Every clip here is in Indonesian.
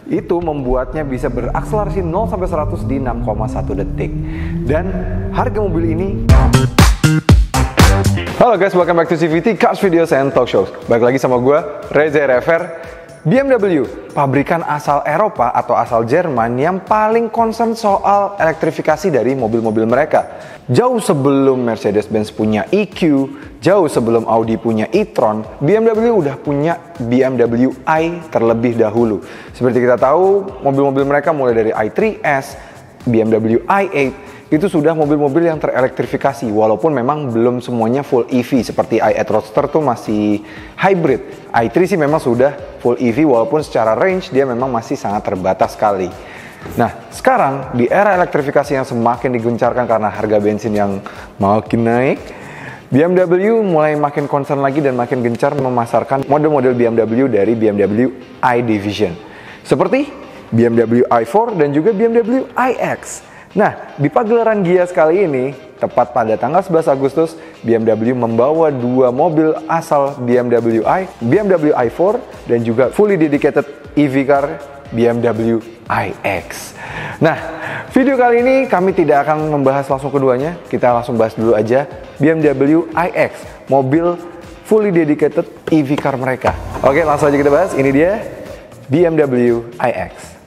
itu membuatnya bisa berakselerasi 0 sampai 100 di 6,1 detik. Dan harga mobil ini... Halo guys, welcome back to CVT Cars Videos and Talk Shows. Balik lagi sama gue, Reza Rever. BMW, pabrikan asal Eropa atau asal Jerman yang paling concern soal elektrifikasi dari mobil-mobil mereka. Jauh sebelum Mercedes-Benz punya EQ, jauh sebelum Audi punya e-tron, BMW udah punya BMW i terlebih dahulu. Seperti kita tahu, mobil-mobil mereka mulai dari i3S, BMW i8, itu sudah mobil-mobil yang terelektrifikasi, walaupun memang belum semuanya full EV, seperti i8 Roadster tuh masih hybrid. i3 sih memang sudah full EV, walaupun secara range dia memang masih sangat terbatas sekali. Nah, sekarang di era elektrifikasi yang semakin digencarkan karena harga bensin yang makin naik, BMW mulai makin concern lagi dan makin gencar memasarkan model-model BMW dari BMW i Division, seperti BMW i4 dan juga BMW iX. Nah, di pagelaran Gias kali ini, tepat pada tanggal 11 Agustus, BMW membawa dua mobil asal BMW i4, dan juga fully dedicated EV car BMW iX. Nah, video kali ini kami tidak akan membahas langsung keduanya, kita langsung bahas dulu aja BMW iX, mobil fully dedicated EV car mereka. Oke, langsung aja kita bahas, ini dia BMW iX.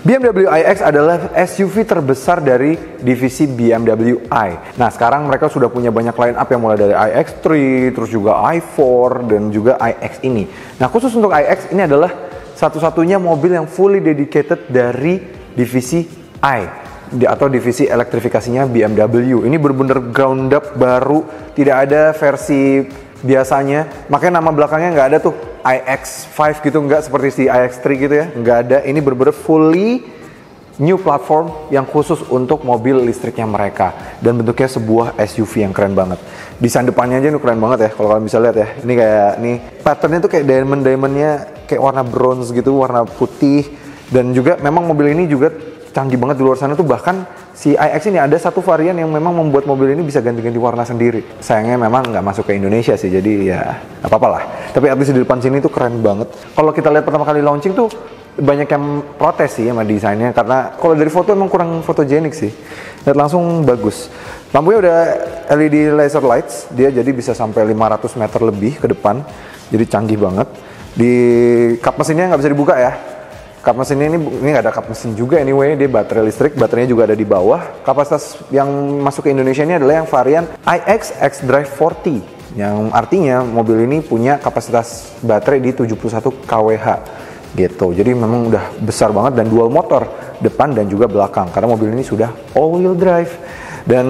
BMW iX adalah SUV terbesar dari divisi BMW i. Nah, sekarang mereka sudah punya banyak line up yang mulai dari iX3, terus juga i4, dan juga iX ini. Nah, khusus untuk iX ini adalah satu-satunya mobil yang fully dedicated dari divisi i, atau divisi elektrifikasinya BMW. Ini benar-benar ground up baru, tidak ada versi biasanya, makanya nama belakangnya nggak ada tuh iX5 gitu, nggak seperti si iX3 gitu ya, nggak ada. Ini bener-bener fully new platform yang khusus untuk mobil listriknya mereka, dan bentuknya sebuah SUV yang keren banget. Desain depannya aja ini keren banget ya, kalau kalian bisa lihat ya. Ini kayak nih patternnya tuh kayak diamondnya kayak warna bronze gitu, warna putih, dan juga memang mobil ini juga canggih banget di luar sana tuh. Bahkan si iX ini ada satu varian yang memang membuat mobil ini bisa ganti-ganti warna sendiri. Sayangnya memang nggak masuk ke Indonesia sih, jadi ya nggak apa-apa lah. Tapi at least di depan sini tuh keren banget. Kalau kita lihat pertama kali launching tuh banyak yang protes sih sama desainnya, karena kalau dari foto emang kurang fotogenik sih. Lihat langsung bagus. Lampunya udah LED laser lights, dia jadi bisa sampai 500 meter lebih ke depan. Jadi canggih banget. Di kap mesinnya nggak bisa dibuka ya. Kap mesin ini nggak ada kap mesin juga anyway, dia baterai listrik, baterainya juga ada di bawah. Kapasitas yang masuk ke Indonesia ini adalah yang varian iX xDrive 40, yang artinya mobil ini punya kapasitas baterai di 71 kWh gitu. Jadi memang udah besar banget, dan dual motor depan dan juga belakang, karena mobil ini sudah all wheel drive. Dan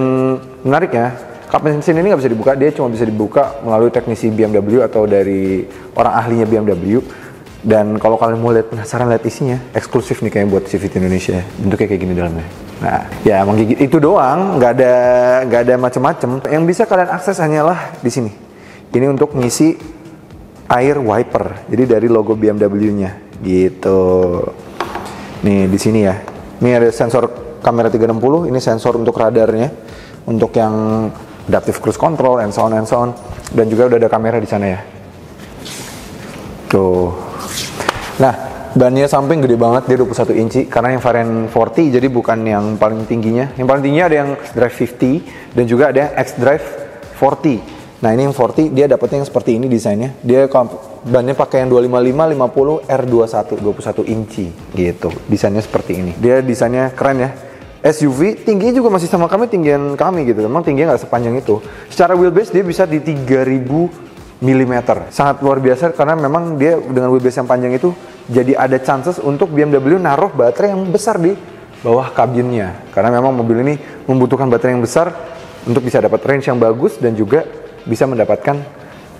menariknya, kap mesin ini nggak bisa dibuka, dia cuma bisa dibuka melalui teknisi BMW atau dari orang ahlinya BMW. Dan kalau kalian mau penasaran lihat isinya, eksklusif nih kayak buat CVT Indonesia, bentuknya kayak gini dalamnya. Nah, ya emang itu doang, nggak ada macem-macem. Yang bisa kalian akses hanyalah di sini. Ini untuk ngisi air wiper, jadi dari logo BMW-nya, gitu. Nih di sini ya. Ini ada sensor kamera 360, ini sensor untuk radarnya, untuk yang adaptive cruise control, and so on. Dan juga udah ada kamera di sana ya. Tuh. Nah, bannya samping gede banget, dia 21 inci, karena yang varian 40 jadi bukan yang paling tingginya. Yang paling tinggi ada yang xDrive 50 dan juga ada yang xDrive 40. Nah, ini yang 40 dia dapetnya yang seperti ini desainnya. Dia bannya pakai yang 255 50 R21 21 inci gitu. Desainnya seperti ini. Dia desainnya keren ya. SUV tingginya juga masih sama tinggian kami gitu. Memang tingginya nggak sepanjang itu. Secara wheelbase dia bisa di 3000 mm. Sangat luar biasa, karena memang dia dengan wheelbase yang panjang itu jadi ada chances untuk BMW naruh baterai yang besar di bawah kabinnya, karena memang mobil ini membutuhkan baterai yang besar untuk bisa dapat range yang bagus dan juga bisa mendapatkan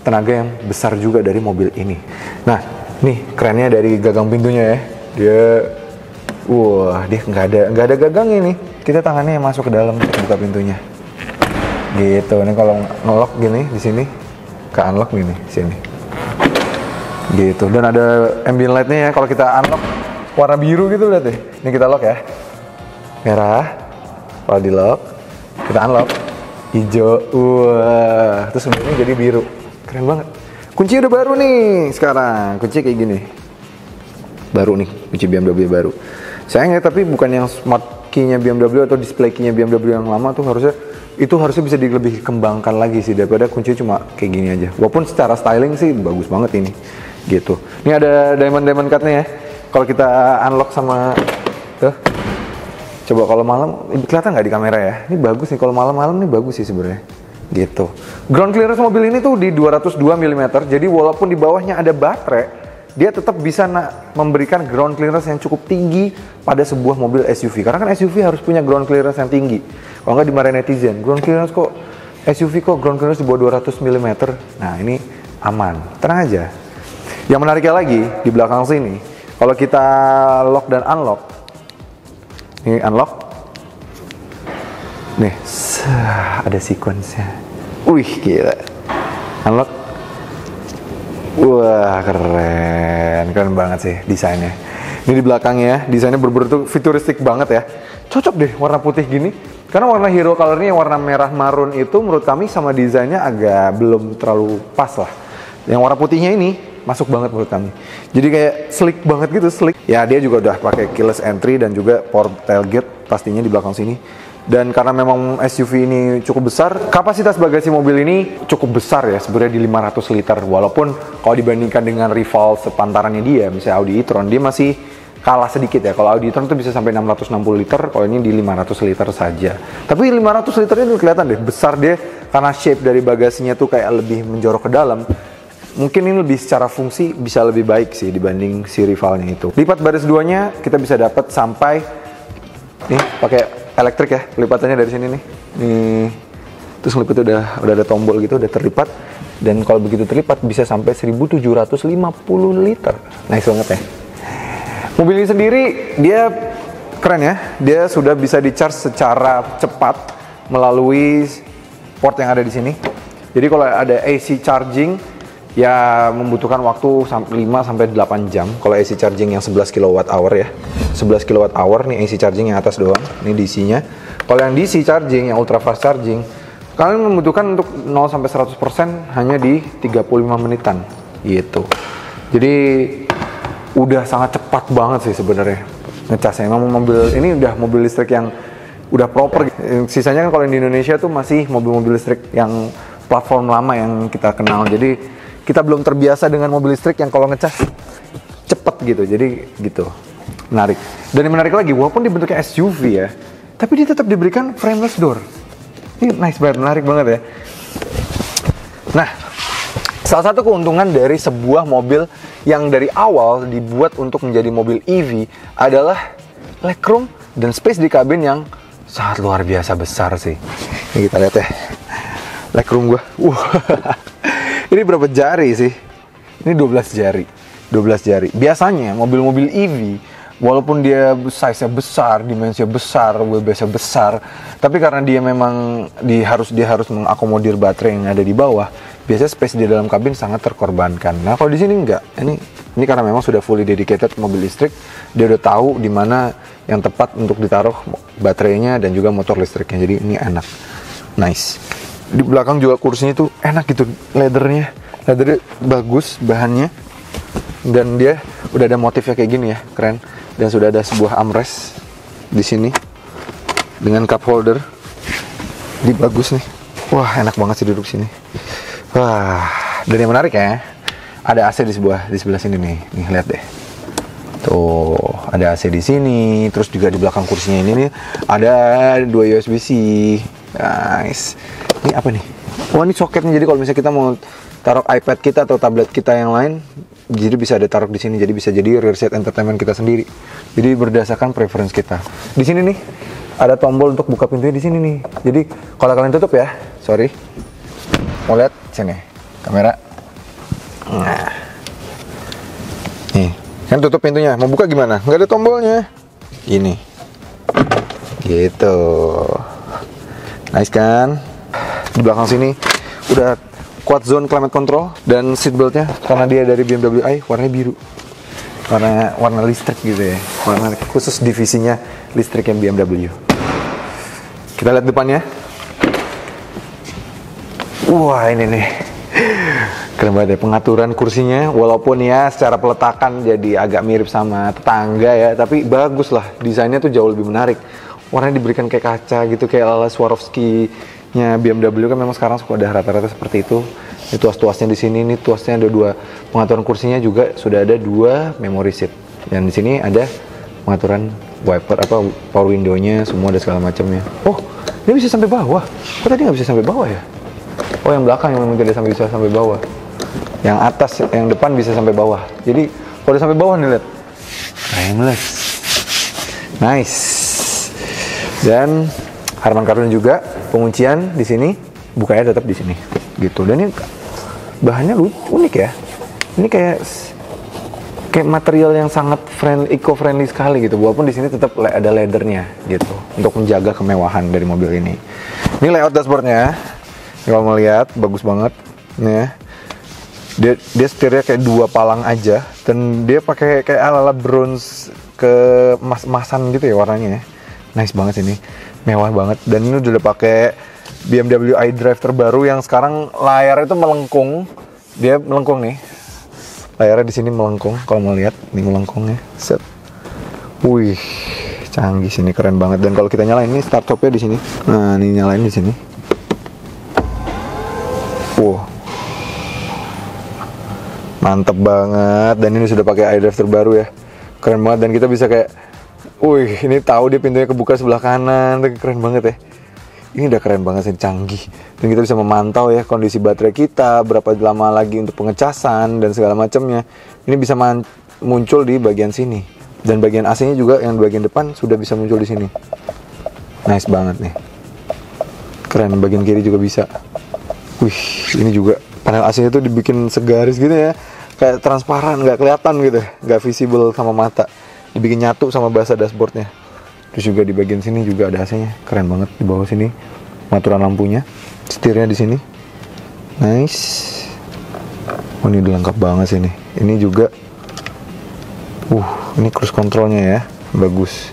tenaga yang besar juga dari mobil ini. Nah, nih kerennya dari gagang pintunya ya. Dia nggak ada gagangnya nih. Kita tangannya yang masuk ke dalam untuk buka pintunya. Gitu. Ini kalau ngelok gini di sini. ke unlock nih sini. Gitu. Dan ada ambient light-nya ya. Kalau kita unlock warna biru gitu, lihat deh. Ini kita lock ya. Merah. Kalau di lock, kita unlock hijau. Wah, terus sebenarnya jadi biru. Keren banget. Kunci udah baru nih sekarang. Kunci kayak gini. Baru nih, kunci BMW baru. Sayangnya tapi bukan yang smart key-nya BMW atau display key-nya BMW yang lama tuh harusnya bisa lebih dikembangkan lagi sih daripada kunci cuma kayak gini aja. Walaupun secara styling sih bagus banget ini. Gitu. Ini ada diamond cut-nya ya. Kalau kita unlock sama tuh. Coba kalau malam kelihatan nggak di kamera ya? Ini bagus nih, kalau malam-malam nih bagus sih sebenarnya. Gitu. Ground clearance mobil ini tuh di 202 mm. Jadi walaupun di bawahnya ada baterai, dia tetap bisa memberikan ground clearance yang cukup tinggi pada sebuah mobil SUV. Karena kan SUV harus punya ground clearance yang tinggi. Kalau nggak dimarahin netizen, ground clearance kok SUV kok ground clearance di bawah 200 mm. Nah ini aman, tenang aja. Yang menariknya lagi di belakang sini, kalau kita lock dan unlock, ini unlock, nih ada sequence-nya. Wih gila, unlock. Wah keren banget sih desainnya. Ini di belakangnya, desainnya bener-bener tuh futuristik banget ya. Cocok deh warna putih gini. Karena warna hero colornya yang warna merah marun itu menurut kami sama desainnya agak belum terlalu pas lah. Yang warna putihnya ini masuk banget menurut kami. Jadi kayak slick banget gitu, slick. Ya dia juga udah pakai keyless entry dan juga power tailgate pastinya di belakang sini. Dan karena memang SUV ini cukup besar, kapasitas bagasi mobil ini cukup besar ya, sebenarnya di 500 liter. Walaupun kalau dibandingkan dengan rival sepantarannya dia, misalnya Audi e-tron, dia masih kalah sedikit ya. Kalau Audi e-tron itu bisa sampai 660 liter, kalau ini di 500 liter saja. Tapi 500 liter itu kelihatan deh, besar dia karena shape dari bagasinya tuh kayak lebih menjorok ke dalam. Mungkin ini lebih secara fungsi bisa lebih baik sih dibanding si rivalnya itu. Lipat baris duanya kita bisa dapat sampai nih pakai elektrik ya, lipatannya dari sini nih. Nih. Terus lipatnya udah ada tombol gitu, udah terlipat. Dan kalau begitu terlipat bisa sampai 1750 liter. Nice banget ya. Mobil ini sendiri dia keren ya. Dia sudah bisa di-charge secara cepat melalui port yang ada di sini. Jadi kalau ada AC charging ya membutuhkan waktu 5 sampai 8 jam kalau AC charging yang 11 kWh ya. 11 kWh nih AC charging yang atas doang. Ini DC-nya. Kalau yang DC charging yang ultra fast charging, kalian membutuhkan untuk 0 sampai 100% hanya di 35 menitan gitu. Jadi udah sangat cepat banget sih sebenarnya ngecasnya. Memang mobil ini udah mobil listrik yang udah proper. Sisanya kan kalau di Indonesia tuh masih mobil-mobil listrik yang platform lama yang kita kenal. Jadi kita belum terbiasa dengan mobil listrik yang kalau ngecas cepet gitu. Jadi gitu. Menarik. Dan yang menarik lagi, walaupun dibentuknya SUV ya, tapi dia tetap diberikan frameless door. Ini nice banget, menarik banget ya. Nah, salah satu keuntungan dari sebuah mobil yang dari awal dibuat untuk menjadi mobil EV adalah legroom dan space di kabin yang sangat luar biasa besar sih. Ini kita lihat ya, legroom gua. Ini berapa jari sih? Ini 12 jari. 12 jari. Biasanya mobil-mobil EV walaupun dia size-nya besar, dimensinya besar, wheelbase-nya besar, tapi karena dia memang dia harus mengakomodir baterai yang ada di bawah, biasanya space di dalam kabin sangat terkorbankan. Nah, kalau di sini enggak. Ini karena memang sudah fully dedicated mobil listrik, dia udah tahu di mana yang tepat untuk ditaruh baterainya dan juga motor listriknya. Jadi ini enak. Nice. Di belakang juga kursinya tuh enak gitu, leathernya bagus bahannya. Dan dia udah ada motifnya kayak gini ya, keren. Dan sudah ada sebuah armrest di sini dengan cup holder. Ini bagus nih. Wah, enak banget sih duduk sini. Wah, dan yang menarik ya, ada AC di sebelah sini nih. Nih, lihat deh. Tuh, ada AC di sini. Terus juga di belakang kursinya ini nih ada 2 USB-C. Nice. Ini apa nih? Oh, ini soketnya. Jadi kalau misalnya kita mau taruh iPad kita atau tablet kita yang lain, jadi bisa ada taruh di sini. Jadi bisa jadi rear seat entertainment kita sendiri. Jadi berdasarkan preference kita. Di sini nih ada tombol untuk buka pintunya di sini nih. Jadi kalau kalian tutup ya, sorry. Mau lihat sini kamera. Nah, nih kan tutup pintunya. Mau buka gimana? Nggak ada tombolnya. Gini. Gitu. Nice kan? Di belakang sini udah quad zone climate control, dan seatbeltnya karena dia dari BMW i warnanya biru, warna listrik gitu ya, warna khusus divisinya listrik yang BMW. Kita lihat depannya. Wah, ini nih keren banget ya pengaturan kursinya, walaupun ya secara peletakan jadi agak mirip sama tetangga ya, tapi bagus lah, desainnya tuh jauh lebih menarik. Warnanya diberikan kayak kaca gitu, kayak ala Swarovski-nya BMW kan memang sekarang suka ada rata-rata seperti itu. Ini tuas-tuasnya di sini, nih tuasnya ada 2, pengaturan kursinya juga sudah ada 2 memory seat. Dan di sini ada pengaturan wiper power window-nya, semua ada segala macamnya. Oh, ini bisa sampai bawah. Kok tadi nggak bisa sampai bawah ya? Oh, yang belakang yang memang tidak bisa sampai bawah. Yang atas, yang depan bisa sampai bawah. Jadi kalau udah sampai bawah nih lihat, timeless, nice. Dan Harman Kardon juga penguncian di sini, bukanya tetap di sini, gitu. Dan ini bahannya unik ya. Ini kayak material yang sangat eco-friendly sekali gitu. Walaupun di sini tetap ada leathernya gitu, untuk menjaga kemewahan dari mobil ini. Ini layout dashboardnya. Kalau mau lihat bagus banget nih. Dia setirnya kayak 2 palang aja, dan dia pakai kayak ala-ala bronze ke emas-emasan gitu ya warnanya. Nice banget ini, mewah banget. Dan ini udah pakai BMW iDrive terbaru yang sekarang layar itu melengkung. Dia melengkung nih. Layarnya di sini melengkung. Kalau mau lihat, ini melengkungnya. Set. Wih, canggih sini, keren banget. Dan kalau kita nyalain ini start stopnya di sini. Nah, ini nyalain di sini. Wow. Mantep banget, dan ini sudah pakai iDrive terbaru ya, keren banget. Dan kita bisa kayak, wih, ini tahu dia pintunya kebuka sebelah kanan, keren banget ya. Ini udah keren banget sih, canggih. Dan kita bisa memantau ya kondisi baterai kita, berapa lama lagi untuk pengecasan dan segala macamnya. Ini bisa muncul di bagian sini, dan bagian AC-nya juga yang bagian depan sudah bisa muncul di sini. Nice banget nih, keren. Bagian kiri juga bisa. Wih, ini juga panel AC-nya tuh dibikin segaris gitu ya, kayak transparan, nggak kelihatan gitu, nggak visible sama mata, dibikin nyatu sama basa dashboardnya. Terus juga di bagian sini juga ada AC-nya, keren banget. Di bawah sini pengaturan lampunya, setirnya di sini, nice. Oh, ini udah lengkap banget sih nih. Ini juga, ini cruise controlnya ya, bagus.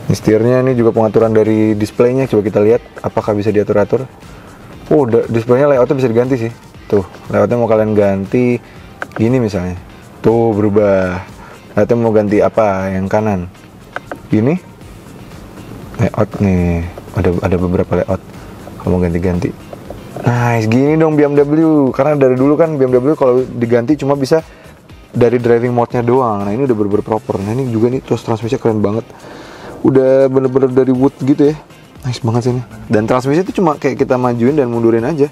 Ini setirnya, ini juga pengaturan dari displaynya. Coba kita lihat apakah bisa diatur-atur. Oh, displaynya layoutnya bisa diganti sih. Tuh, layoutnya mau kalian ganti gini misalnya. Tuh, berubah. Layoutnya mau ganti apa? Yang kanan. Gini. Layout nih. Ada beberapa layout. Kalau mau ganti-ganti. Nice, gini dong BMW. Karena dari dulu kan BMW kalau diganti cuma bisa dari driving mode-nya doang. Nah, ini udah bener-bener proper. Nah, ini juga nih terus transmisinya keren banget. Udah bener-bener dari wood gitu ya. Nice banget sih ini. Dan transmisi itu cuma kayak kita majuin dan mundurin aja.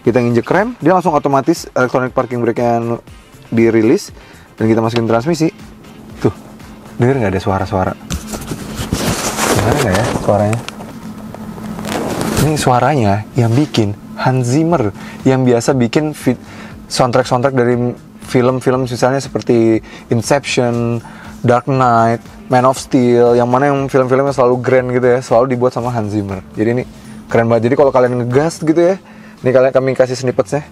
Kita nginjek rem, dia langsung otomatis electronic parking brake-nya dirilis, dan kita masukin transmisi. Tuh, denger nggak ada suara-suara? Dengar nggak ya suaranya? Ini suaranya yang bikin Hans Zimmer, yang biasa bikin soundtrack dari film-film misalnya seperti Inception, Dark Knight, Man of Steel, yang mana yang film-filmnya selalu grand gitu ya, selalu dibuat sama Hans Zimmer. Jadi ini keren banget. Jadi kalau kalian ngegas gitu ya, ini kami kasih snippetsnya.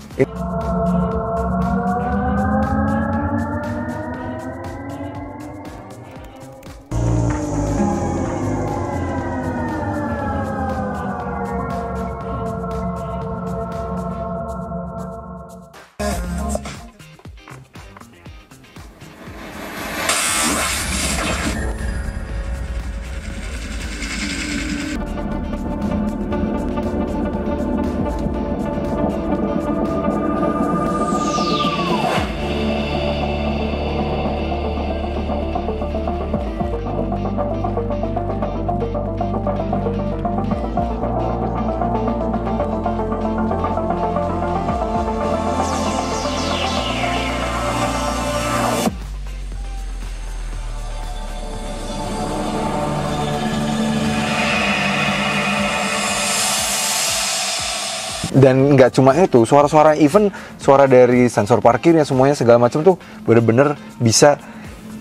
Dan nggak cuma itu, suara-suara even suara dari sensor parkirnya semuanya segala macam tuh bener-bener bisa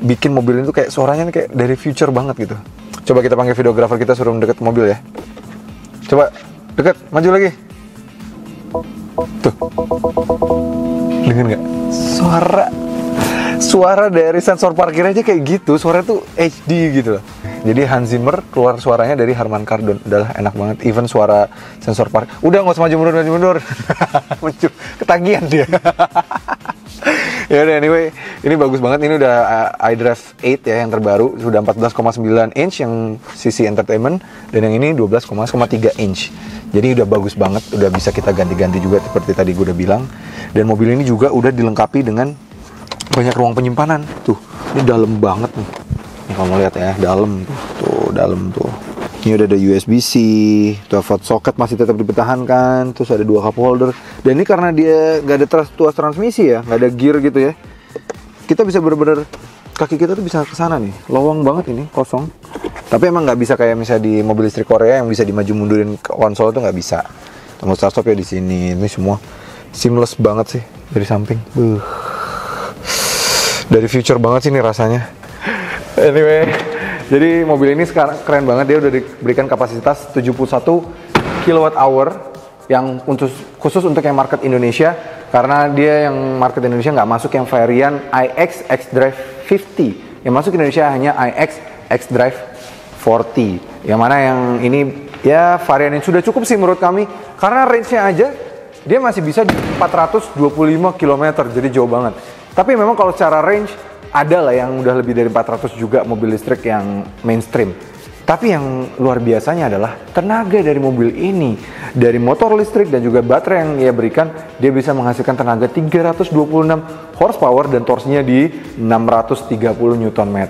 bikin mobil itu kayak suaranya kayak dari future banget gitu. Coba kita panggil videografer kita, suruh mendekat mobil ya. Coba deket, maju lagi. Tuh, denger nggak? Suara dari sensor parkir aja kayak gitu, suara tuh HD gitu loh. Jadi Hans Zimmer keluar suaranya dari Harman Kardon, udahlah enak banget. Even suara sensor parkir, udah nggak usah maju mundur. Ketagihan dia. Ya udah, anyway, ini bagus banget. Ini udah iDrive 8 ya, yang terbaru, sudah 14,9 inch yang sisi entertainment, dan yang ini 12,3 inch. Jadi udah bagus banget, udah bisa kita ganti-ganti juga seperti tadi gue udah bilang. Dan mobil ini juga udah dilengkapi dengan banyak ruang penyimpanan. Tuh, ini dalam banget nih. Nih kalau lihat ya, dalam tuh, dalam tuh. Ini udah ada USB-C, 12 volt socket masih tetap dipertahankan, terus ada 2 cup holder. Dan ini karena dia nggak ada tuas transmisi ya, nggak ada gear gitu ya, kita bisa bener-bener, kaki kita tuh bisa ke sana nih, lowong banget ini, kosong. Tapi emang nggak bisa kayak misalnya di mobil listrik Korea yang bisa dimaju mundurin ke konsol tuh nggak bisa. Tombol start stop ya di sini, ini semua seamless banget sih dari samping. Dari future banget sih ini rasanya. Anyway, jadi mobil ini sekarang keren banget, dia udah diberikan kapasitas 71 kWh yang khusus untuk yang market Indonesia, karena dia yang market Indonesia nggak masuk yang varian iX xDrive 50. Yang masuk Indonesia hanya iX xDrive 40. Yang mana yang ini ya varian yang sudah cukup sih menurut kami, karena range-nya aja dia masih bisa di 425 km, jadi jauh banget. Tapi memang kalau secara range ada lah yang udah lebih dari 400 juga mobil listrik yang mainstream. Tapi yang luar biasanya adalah tenaga dari mobil ini. Dari motor listrik dan juga baterai yang ia berikan, dia bisa menghasilkan tenaga 326 horsepower dan torsinya di 630 Nm.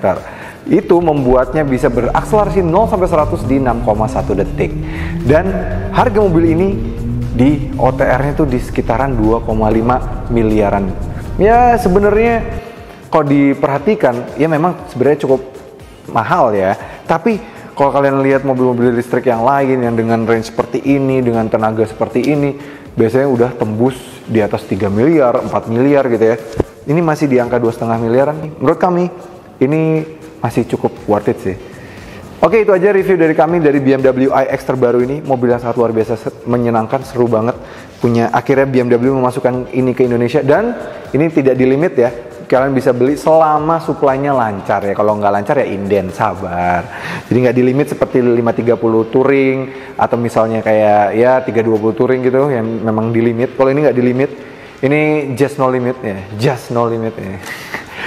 Itu membuatnya bisa berakselerasi 0-100 di 6,1 detik. Dan harga mobil ini di OTR-nya tuh di sekitaran 2,5 miliaran. Ya sebenarnya kalau diperhatikan, ya memang sebenarnya cukup mahal ya. Tapi kalau kalian lihat mobil-mobil listrik yang lain yang dengan range seperti ini, dengan tenaga seperti ini, biasanya udah tembus di atas 3 miliar, 4 miliar gitu ya. Ini masih di angka 2,5 miliaran nih. Menurut kami, ini masih cukup worth it sih. Oke, itu aja review dari kami dari BMW iX terbaru ini. Mobil yang sangat luar biasa, menyenangkan, seru banget. Akhirnya BMW memasukkan ini ke Indonesia, dan ini tidak di limit ya. Kalian bisa beli selama supply-nya lancar ya. Kalau nggak lancar ya inden, sabar. Jadi nggak di limit seperti 530 Touring atau misalnya kayak ya 320 Touring gitu yang memang di limit. Kalau ini nggak di limit, ini just no limit ya, just no limit ya.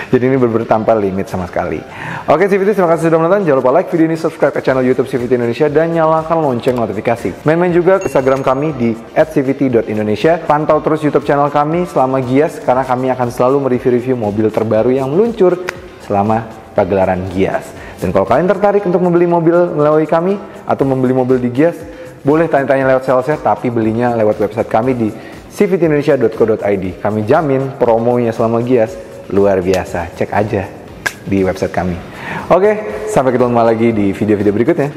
Jadi ini benar-benar tanpa limit sama sekali. Oke CVT, terima kasih sudah menonton. Jangan lupa like video ini, subscribe ke channel YouTube CVT Indonesia, dan nyalakan lonceng notifikasi. Main-main juga ke Instagram kami di @cvt.indonesia. Pantau terus YouTube channel kami selama Gias, karena kami akan selalu mereview-review mobil terbaru yang meluncur selama pagelaran Gias. Dan kalau kalian tertarik untuk membeli mobil melalui kami atau membeli mobil di Gias, boleh tanya-tanya lewat salesnya, tapi belinya lewat website kami di cvtindonesia.co.id. Kami jamin promonya selama Gias luar biasa. Cek aja di website kami. Oke, sampai ketemu lagi di video-video berikutnya.